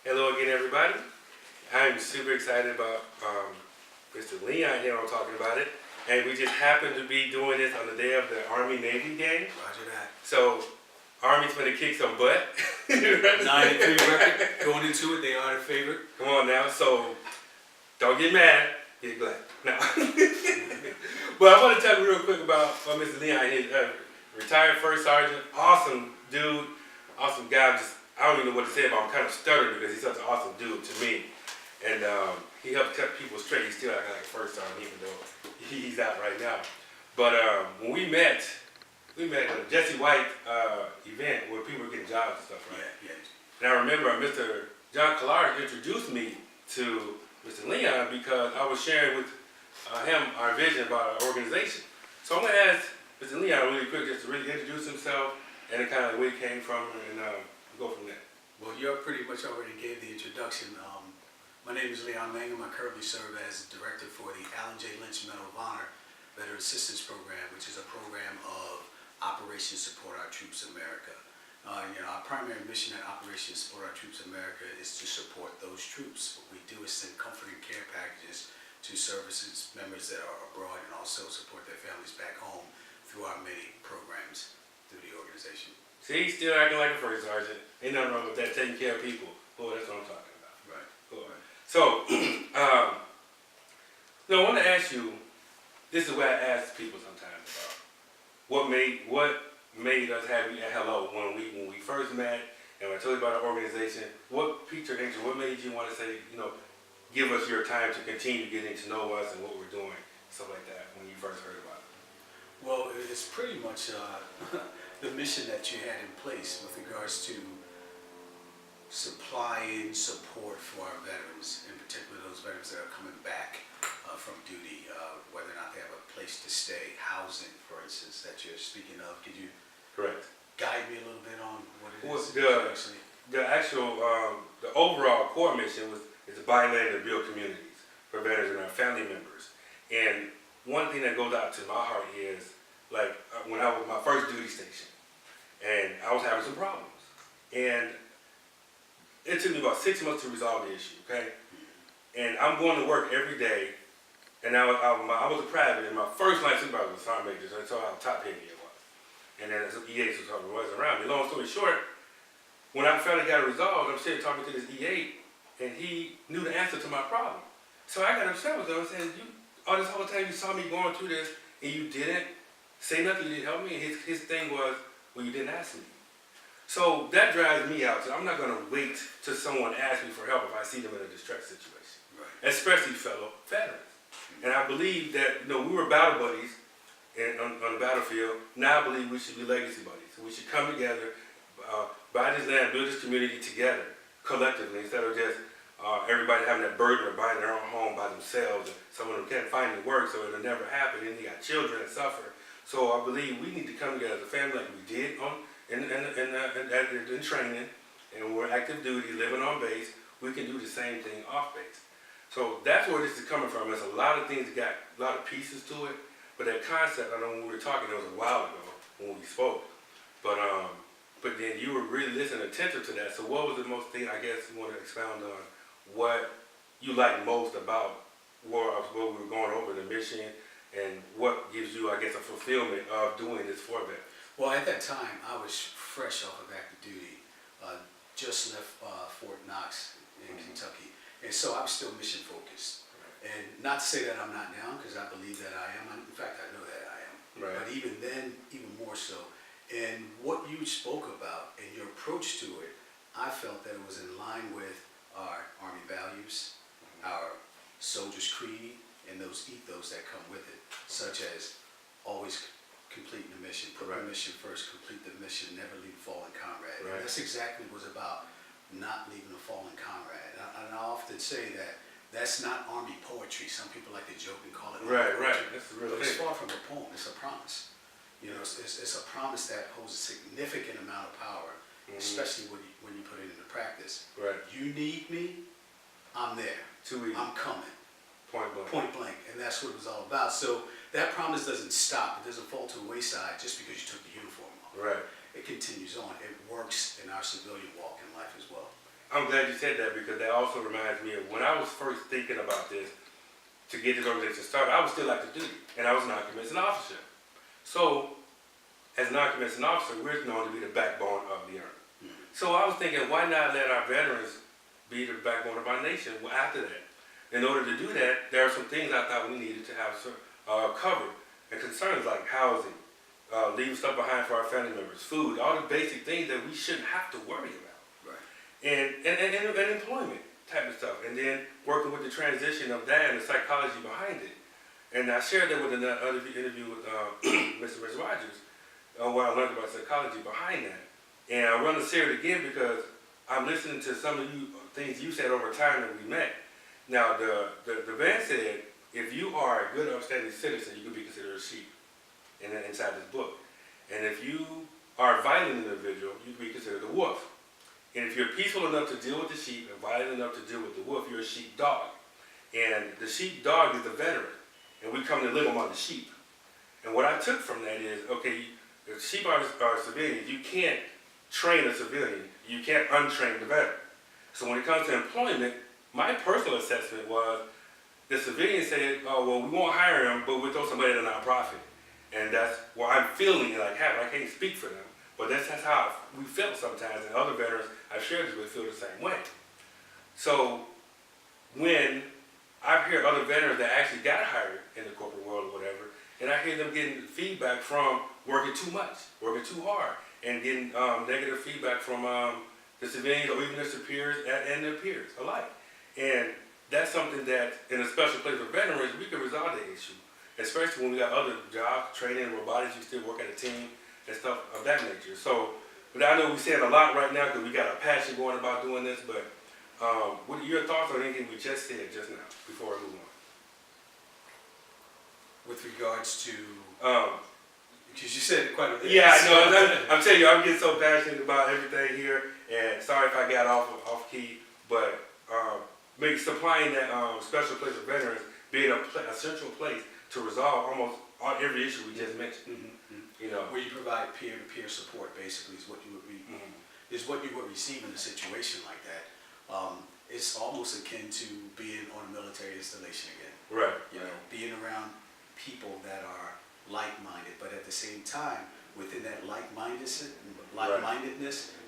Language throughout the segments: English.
Hello again, everybody. I'm super excited about Mr. Leon here. I'm talking about it, and we just happen to be doing this on the day of the Army-Navy game. Roger that. So, Army's gonna kick some butt. 9-3 record going into it. They are the favorite. Come on now. So, don't get mad. Get glad. No. But I want to tell you real quick about Mr. Leon. He's retired first sergeant. Awesome dude. Awesome guy. I don't even know what to say about him. I'm kind of stuttering because he's such an awesome dude to me. And he helps cut people straight. He's still like first sergeant, even though he's out right now. But when we met at a Jesse White event where people were getting jobs and stuff, right? Yeah. And I remember Mr. John Collard introduced me to Mr. Leon because I was sharing with him our vision about our organization. So I'm going to ask Mr. Leon really quick just to really introduce himself and kind of where he came from and go from there. Well, you pretty much already gave the introduction. My name is Leon Mangum. I currently serve as director for the Alan J. Lynch Medal of Honor Veteran Assistance Program, which is a program of Operation Support Our Troops America. Our primary mission at Operation Support Our Troops America is to support those troops. What we do is send comfort and care packages to services members that are abroad and also support their families back home through our many programs through the organization. See, he's still acting like a first sergeant. Ain't nothing wrong with that, taking care of people. Boy, that's what I'm talking about. Right. Cool. So, I want to ask you, this is what I ask people sometimes about. What made us have you at Hello when we first met and when I told you about our organization, what piqued your interest? What made you want to say, give us your time to continue getting to know us and what we're doing, stuff like that, when you first heard about it? Well, it's pretty much the mission that you had in place with regards to supplying support for our veterans, in particular those veterans that are coming back from duty, whether or not they have a place to stay, housing, for instance, that you're speaking of. Could you Correct. guide me a little bit on what it is? The overall core mission is to buy land and build communities for veterans and our family members. And one thing that goes out to my heart is, like, when I was my first duty station, and I was having some problems. And it took me about 6 months to resolve the issue, okay? And I'm going to work every day, and I was a private, and my first line supervisor was sergeant major, so that's how top-heavy it was. And then some EAs was around me. Long story short, when I finally got it resolved, I'm sitting talking to this EA, and he knew the answer to my problem. So I got upset with him and said, all this whole time you saw me going through this, and you didn't say nothing, you didn't help me, and his thing was, well, you didn't ask me. So that drives me out. So I'm not going to wait till someone asks me for help if I see them in a distress situation, Right. especially fellow veterans. And I believe that we were battle buddies on the battlefield. Now I believe we should be legacy buddies. So we should come together, buy this land, build this community together, collectively, instead of just everybody having that burden of buying their own home by themselves. And some of them can't find any work, so it'll never happen. And you got children that suffer. So I believe we need to come together as a family like we did in training, and we're active duty, living on base. We can do the same thing off base. So that's where this is coming from. There's a lot of things that got a lot of pieces to it, but that concept, I know when we were talking, it was a while ago when we spoke, but then you were really listening attentive to that. So what was the most thing, I guess, you want to expound on what you like most about what we were going over, the mission, and what gives you, I guess, a fulfillment of doing this for them? Well, at that time, I was fresh off of active duty, just left Fort Knox in Kentucky, and so I was still mission focused. And not to say that I'm not now, because I believe that I am. In fact, I know that I am. Right. But even then, even more so. And what you spoke about and your approach to it, I felt that it was in line with our Army values, our soldier's creed, and those ethos that come with it, such as always completing the mission, put the mission first, complete the mission, never leave a fallen comrade. Right. And that's exactly what it was about, not leaving a fallen comrade. And I often say that that's not Army poetry. Some people like to joke and call it Army poetry. Right. That's the real But it's thing. far from a poem. It's a promise. It's a promise that holds a significant amount of power, especially when you put it into practice. Right. You need me, I'm there. Too easy. I'm coming. Point blank. Point blank. And that's what it was all about. So that promise doesn't stop. It doesn't fall to the wayside just because you took the uniform off. Right. It continues on. It works in our civilian walk in life as well. I'm glad you said that because that also reminds me of when I was first thinking about this to get this organization started. I was still active duty, and I was a non-commissioned officer. So, as a non-commissioned officer, we're known to be the backbone of the Army. So I was thinking, why not let our veterans be the backbone of our nation after that? In order to do that, there are some things I thought we needed to have covered, and concerns like housing, leaving stuff behind for our family members, food, all the basic things that we shouldn't have to worry about. And employment type of stuff, and then working with the transition of that and the psychology behind it. And I shared that with another interview with Mr. Rogers, where I learned about psychology behind that. And I want to share it again because I'm listening to some of you things you said over time that we met. Now, the man said, if you are a good, upstanding citizen, you can be considered a sheep inside this book. And if you are a violent individual, you can be considered a wolf. And if you're peaceful enough to deal with the sheep and violent enough to deal with the wolf, you're a sheepdog. And the sheepdog is the veteran. And we come to live among the sheep. And what I took from that is, okay, the sheep are civilians. You can't train a civilian. You can't untrain the veteran. So when it comes to employment, my personal assessment was the civilian said, oh, well, we won't hire him, but we'll throw somebody at a nonprofit. And that's what I'm feeling like having. I can't speak for them. But that's how we felt sometimes, and other veterans I've shared this with feel the same way. So when I hear other veterans that actually got hired in the corporate world or whatever, and I hear them getting feedback from working too much, working too hard, and getting negative feedback from the civilians or even their superiors and their peers alike. And that's something that, in a special place for veterans, we can resolve that issue, especially when we got other jobs, training, robotics, you still work at a team, and stuff of that nature. So, but I know we're saying a lot right now because we got a passion going about doing this, but what are your thoughts on anything we just said just now, before we move on? With regards to, because you said quite a bit. Yeah, I know. I'm telling you, I'm getting so passionate about everything here, and sorry if I got off key, but maybe supplying that special place for veterans being a central place to resolve almost every issue we just mentioned. You know, where you provide peer-to-peer support, basically, is what you would is what you would receive in a situation like that. It's almost akin to being on a military installation again. right. You know, being around people that are like-minded, but at the same time, within that like-mindedness,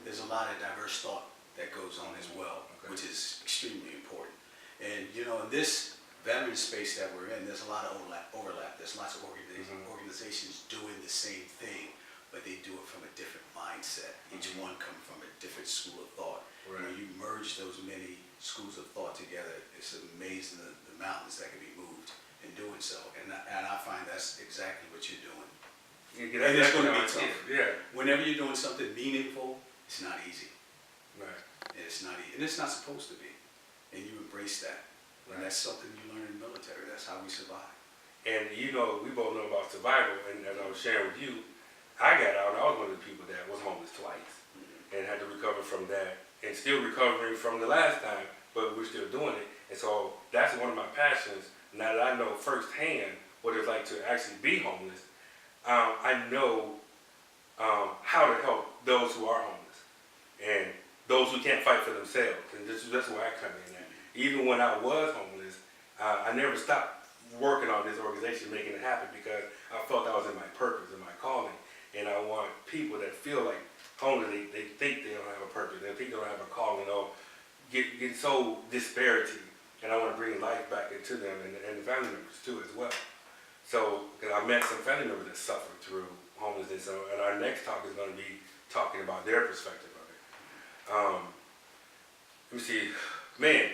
there's a lot of diverse thought that goes on as well, which is extremely important. And you know, in this veteran space that we're in, there's a lot of overlap. There's lots of organizations doing the same thing, but they do it from a different mindset. Each one comes from a different school of thought. Right. When you merge those many schools of thought together, it's amazing the mountains that can be moved in doing so. And I find that's exactly what you're doing. Yeah, And it's going to be tough. Yeah. Whenever you're doing something meaningful, it's not easy. Right. And it's not easy. And it's not supposed to be. And you embrace that. And Right. that's something you learn in the military. That's how we survive. And you know, we both know about survival, and as I was sharing with you, I got out and I was one of the people that was homeless twice and had to recover from that, and still recovering from the last time, but we're still doing it. And so that's one of my passions. Now that I know firsthand what it's like to actually be homeless, I know how to help those who are homeless and those who can't fight for themselves. And that's where I come in at. Even when I was homeless, I never stopped working on this organization, making it happen, because I felt I was in my purpose, in my calling. And I want people that feel like homeless, they think they don't have a purpose, they think they don't have a calling, or get so disparity. And I want to bring life back into them and the family members too as well. So, because I met some family members that suffered through homelessness, and our next talk is going to be talking about their perspective of it. Let me see, man,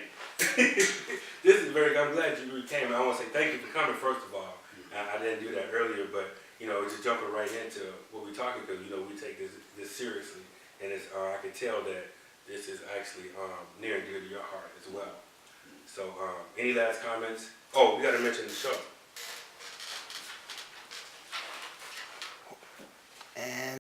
this is I'm glad you came. I want to say thank you for coming, first of all. I didn't do that earlier, but you know, just jumping right into what we're talking, because you know, we take this seriously, and it's, I can tell that this is actually near and dear to your heart as well. So, any last comments? Oh, we got to mention the show. And